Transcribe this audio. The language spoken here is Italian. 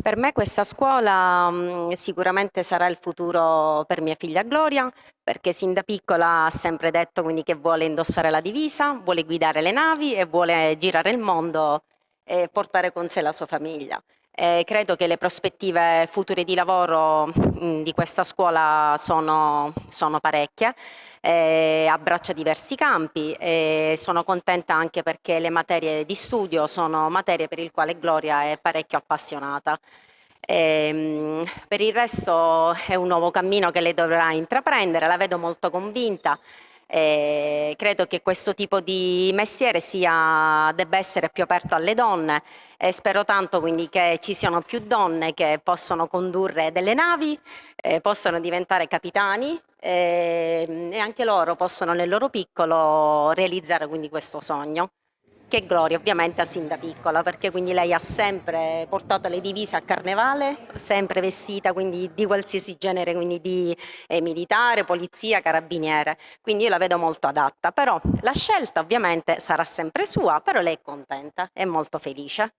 Per me questa scuola sicuramente sarà il futuro per mia figlia Gloria, perché sin da piccola ha sempre detto quindi che vuole indossare la divisa, vuole guidare le navi e vuole girare il mondo e portare con sé la sua famiglia. Credo che le prospettive future di lavoro di questa scuola sono parecchie, abbraccia diversi campi e sono contenta anche perché le materie di studio sono materie per il quale Gloria è parecchio appassionata. Per il resto è un nuovo cammino che lei dovrà intraprendere, la vedo molto convinta. Credo che questo tipo di mestiere debba essere più aperto alle donne e spero tanto quindi che ci siano più donne che possono condurre delle navi, possono diventare capitani e anche loro possono nel loro piccolo realizzare quindi questo sogno. Che Gloria ovviamente ha sin da piccola, perché quindi lei ha sempre portato le divise a carnevale, sempre vestita quindi di qualsiasi genere, quindi di militare, polizia, carabiniere, quindi io la vedo molto adatta, però la scelta ovviamente sarà sempre sua, però lei è contenta, è molto felice.